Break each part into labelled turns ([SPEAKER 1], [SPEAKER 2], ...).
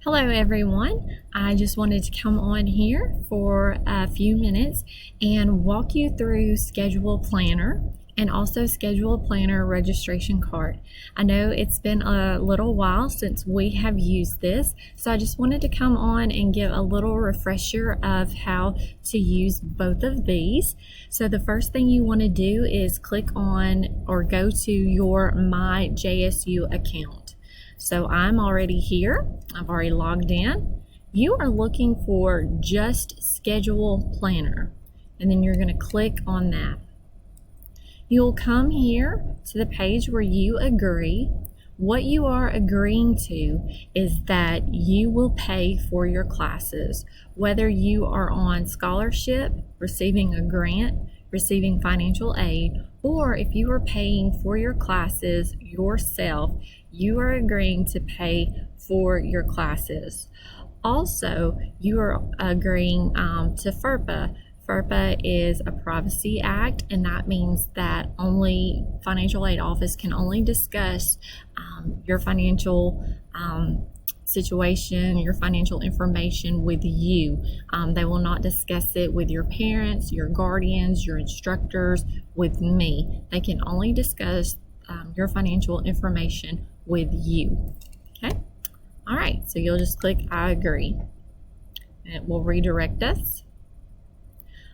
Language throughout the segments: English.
[SPEAKER 1] Hello everyone. I just wanted to come on here for a few minutes and walk you through Schedule Planner and also Schedule Planner registration card. I know it's been a little while since we have used this, so I just wanted to come on and give a little refresher of how to use both of these. So the first thing you want to do is click on or go to your My JSU account. So I'm already here. I've already logged in. You are looking for just Schedule Planner, and then you're going to click on that. You'll come here to the page where you agree. What you are agreeing to is that you will pay for your classes, whether you are on scholarship, receiving a grant, receiving financial aid, or if you are paying for your classes yourself, you are agreeing to pay for your classes. Also, you are agreeing to FERPA. FERPA is a Privacy Act, and that means that only financial aid office can only discuss your financial situation, your financial information with you. They will not discuss it with your parents, your guardians, your instructors, with me. They can only discuss your financial information with you. Okay? All right, so you'll just click I agree, and it will redirect us.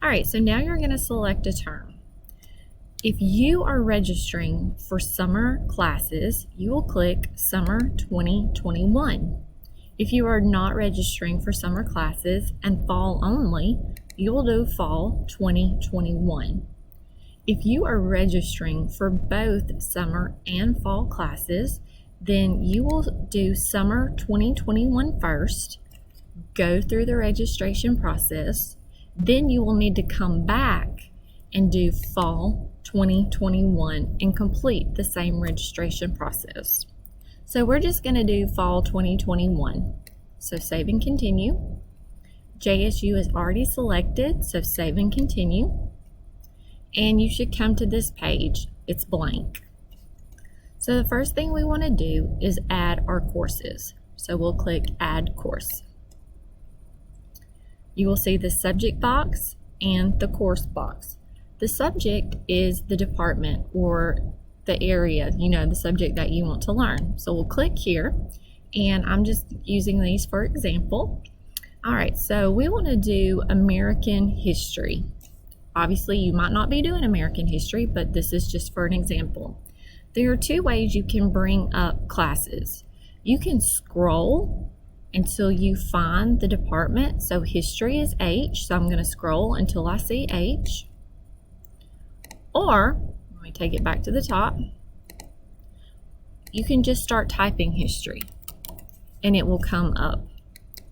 [SPEAKER 1] All right, so now you're going to select a term. If you are registering for summer classes, you will click Summer 2021. If you are not registering for summer classes and fall only, you will do Fall 2021. If you are registering for both summer and fall classes, then you will do Summer 2021 first, go through the registration process, then you will need to come back and do Fall 2021 and complete the same registration process. So we're just going to do Fall 2021. So save and continue. JSU is already selected, so save and continue. And you should come to this page. It's blank. So the first thing we want to do is add our courses. So we'll click Add Course. You will see the subject box and the course box. The subject is the department or the area, the subject that you want to learn. So we'll click here, and I'm just using these for example. All right, so we want to do American history. Obviously, you might not be doing American history, but this is just for an example. There are two ways you can bring up classes. You can scroll until you find the department. So history is H, so I'm going to scroll until I see H. Or, let me take it back to the top, you can just start typing history and it will come up.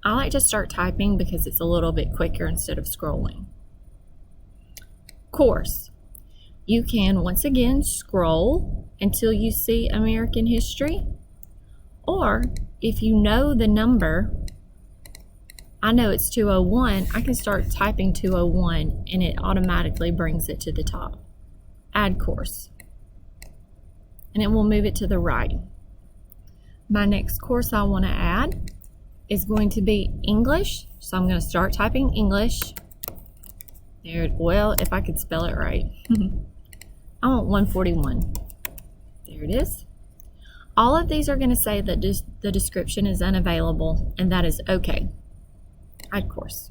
[SPEAKER 1] I like to start typing because it's a little bit quicker instead of scrolling. Course. You can once again scroll until you see American history, or if you know the number, I know it's 201, I can start typing 201 and it automatically brings it to the top. Add course, and it will move it to the right. My next course I want to add is going to be English, so I'm going to start typing English. There, well, if I could spell it right. I want 141. There it is. All of these are going to say that the description is unavailable, and that is okay. Add course.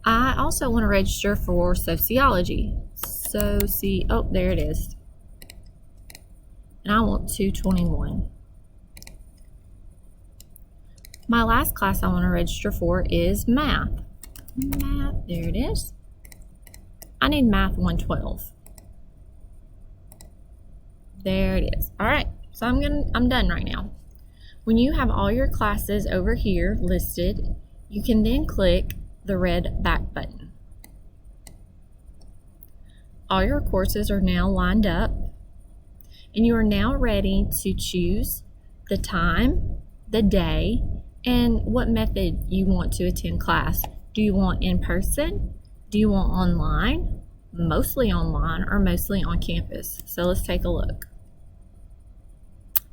[SPEAKER 1] I also want to register for sociology. Oh, there it is. And I want 221. My last class I want to register for is math. Math, there it is. I need math 112. There it is. All right, so I'm done right now. When you have all your classes over here listed, you can then click the red back button. All your courses are now lined up, and you are now ready to choose the time, the day, and what method you want to attend class. Do you want in person? Do you want online? Mostly online or mostly on campus? So let's take a look.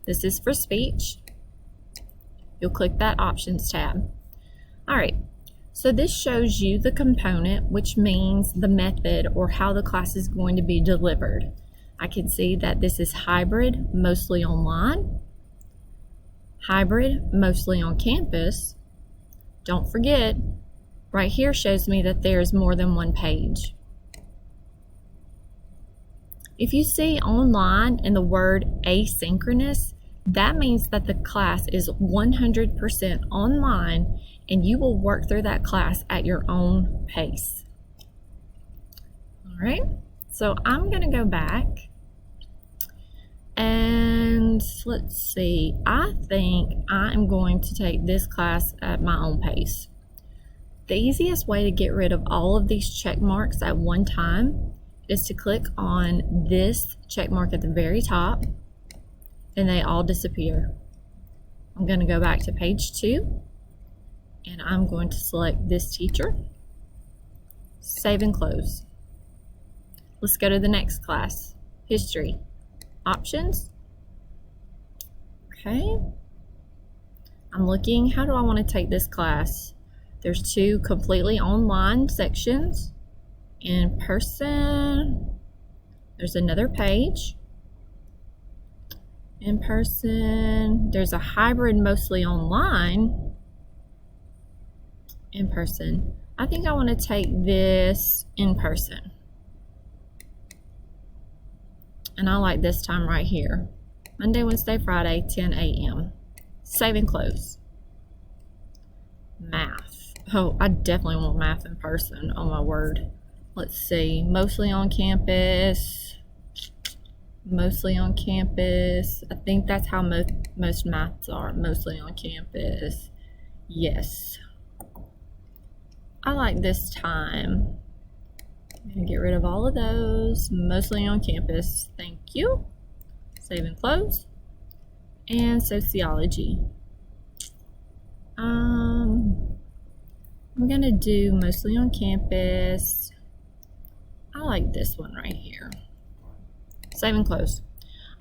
[SPEAKER 1] This is for speech. you'll click that Options tab. All right, so this shows you the component, which means the method or how the class is going to be delivered. I can see that this is hybrid, mostly online, hybrid, mostly on campus. Don't forget, right here shows me that there's more than one page. If you see online and the word asynchronous, that means that the class is 100% online and you will work through that class at your own pace. All right, so I'm going to go back and let's see. I think I am going to take this class at my own pace. The easiest way to get rid of all of these check marks at one time is to click on this check mark at the very top and they all disappear. I'm going to go back to page 2 and I'm going to select this teacher, save and close. Let's go to the next class, history, options. Okay, I'm looking, how do I want to take this class? There's 2 completely online sections. In person, there's another page. In person, there's a hybrid, mostly online. In person, I think I want to take this in person. And I like this time right here. Monday, Wednesday, Friday, 10 a.m. Save and close. Math. Oh, I definitely want math in person. Oh my word. Let's see, mostly on campus, mostly on campus. I think that's how most maths are, mostly on campus. Yes. I like this time. I'm gonna get rid of all of those, mostly on campus. Thank you. Save and close. And sociology. I'm gonna do mostly on campus. I like this one right here. Save and close.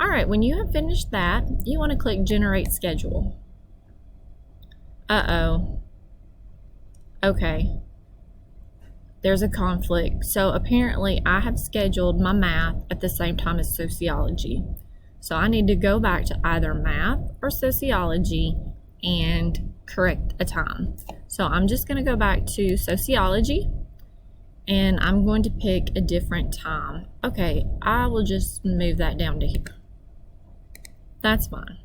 [SPEAKER 1] All right, when you have finished that, you want to click Generate Schedule. Uh-oh. Okay. There's a conflict. So apparently I have scheduled my math at the same time as sociology. So I need to go back to either math or sociology and correct a time. So I'm just going to go back to sociology. And I'm going to pick a different time. Okay, I will just move that down to here. That's fine.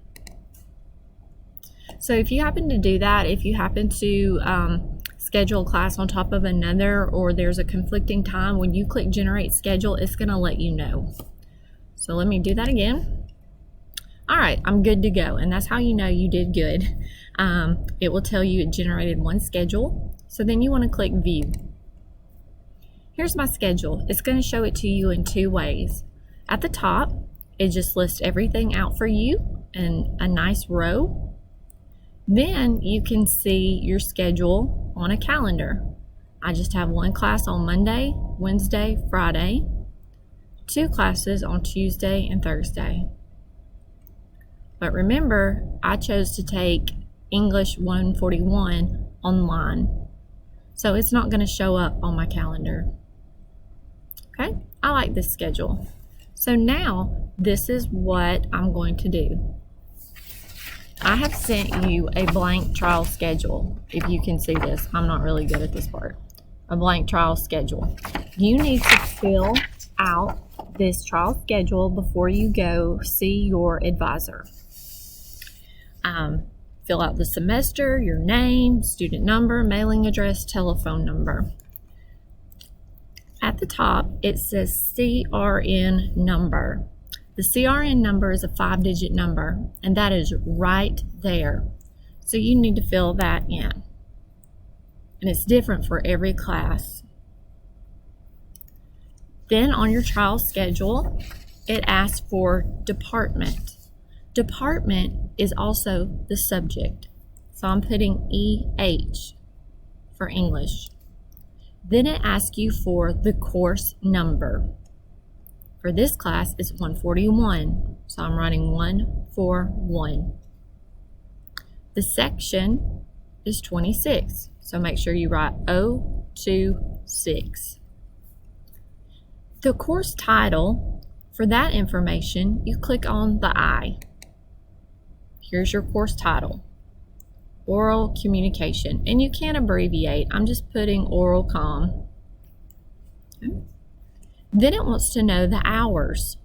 [SPEAKER 1] So if you happen to do that, if you happen to schedule a class on top of another, or there's a conflicting time, when you click Generate Schedule, it's going to let you know. So let me do that again. All right, I'm good to go. And that's how you know you did good. It will tell you it generated one schedule. So then you want to click View. Here's my schedule. It's going to show it to you in 2 ways. At the top, it just lists everything out for you in a nice row. Then you can see your schedule on a calendar. I just have 1 class on Monday, Wednesday, Friday, 2 classes on Tuesday and Thursday. But remember, I chose to take English 141 online. So it's not going to show up on my calendar. Okay, I like this schedule. So now this is what I'm going to do. I have sent you a blank trial schedule. If you can see this, I'm not really good at this part. A blank trial schedule. You need to fill out this trial schedule before you go see your advisor. Fill out the semester, your name, student number, mailing address, telephone number. At the top, it says CRN number. The CRN number is a 5-digit number, and that is right there. So you need to fill that in. And it's different for every class. Then on your trial schedule, it asks for department. Department is also the subject. So I'm putting EH for English. Then it asks you for the course number. For this class, it's 141. So I'm writing 141. The section is 26. So make sure you write 026. The course title, for that information, you click on the I. Here's your course title, Oral Communication. And you can abbreviate. I'm just putting Oral Com. Then it wants to know the hours.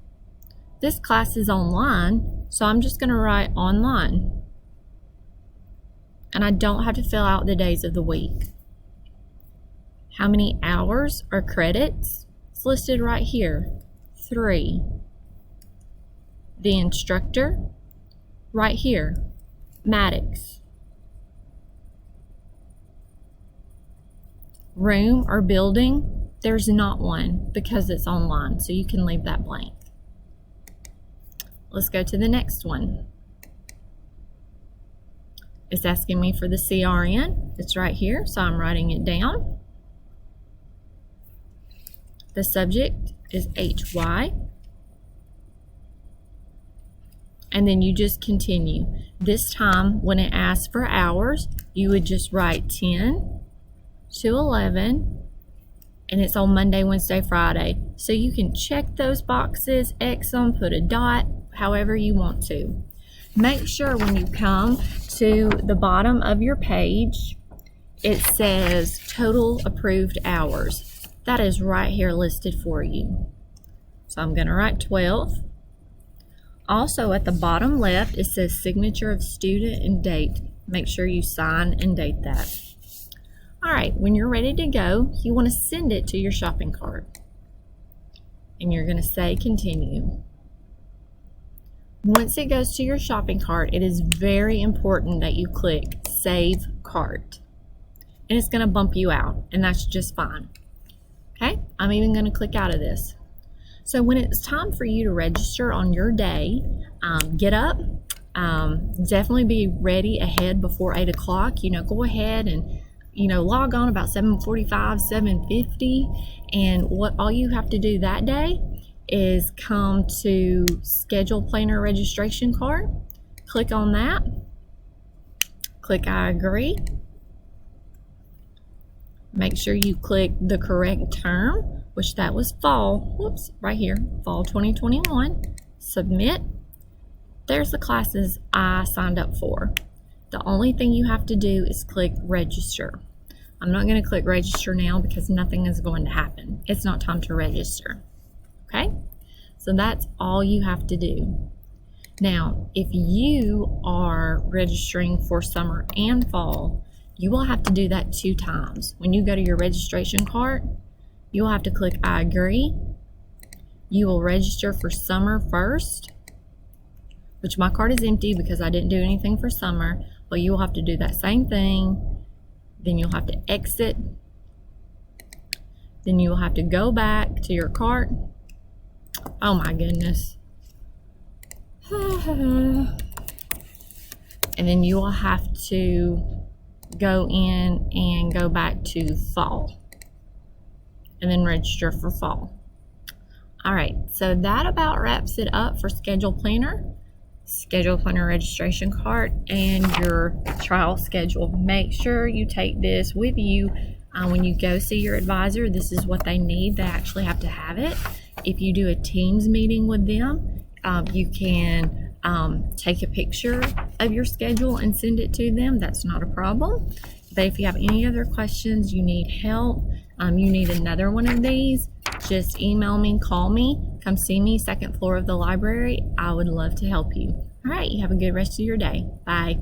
[SPEAKER 1] This class is online, so I'm just going to write online. And I don't have to fill out the days of the week. How many hours or credits? It's listed right here, 3. The instructor, right here, Maddox. Room or building, there's not one because it's online, so you can leave that blank. Let's go to the next one. It's asking me for the CRN. It's right here, so I'm writing it down. The subject is HY. And then you just continue. This time, when it asks for hours, you would just write 10 to 11, and it's on Monday, Wednesday, Friday. So you can check those boxes, X them, put a dot, however you want to. Make sure when you come to the bottom of your page, it says total approved hours. That is right here listed for you. So I'm going to write 12. Also at the bottom left, it says signature of student and date. Make sure you sign and date that. All right, when you're ready to go, you want to send it to your shopping cart. And you're going to say continue. Once it goes to your shopping cart, it is very important that you click Save Cart. And it's going to bump you out, and that's just fine. Okay, I'm even going to click out of this. So when it's time for you to register on your day, get up, definitely be ready ahead before 8 o'clock. Go ahead and, log on about 7:45, 7:50. And what all you have to do that day is come to Schedule Planner Registration Card. Click on that. Click I agree. Make sure you click the correct term, which that was fall. Whoops, right here, fall 2021. Submit. There's the classes I signed up for. The only thing you have to do is click register. I'm not going to click register now because nothing is going to happen. It's not time to register. Okay? So that's all you have to do. Now, if you are registering for summer and fall, you will have to do that 2 times. When you go to your registration cart, you will have to click I agree. You will register for summer first, which my cart is empty because I didn't do anything for summer, but you will have to do that same thing. Then you'll have to exit. Then you will have to go back to your cart. Oh my goodness. And then you will have to go in and go back to fall. And then register for fall. All right, so that about wraps it up for Schedule Planner registration cart, and your trial schedule. Make sure you take this with you when you go see your advisor. This is what they need. They actually have to have it. If you do a Teams meeting with them, you can take a picture of your schedule and send it to them. That's not a problem. But if you have any other questions, you need help, you need another one of these, just email me, call me, come see me, 2nd floor of the library. I would love to help you. All right, you have a good rest of your day. Bye.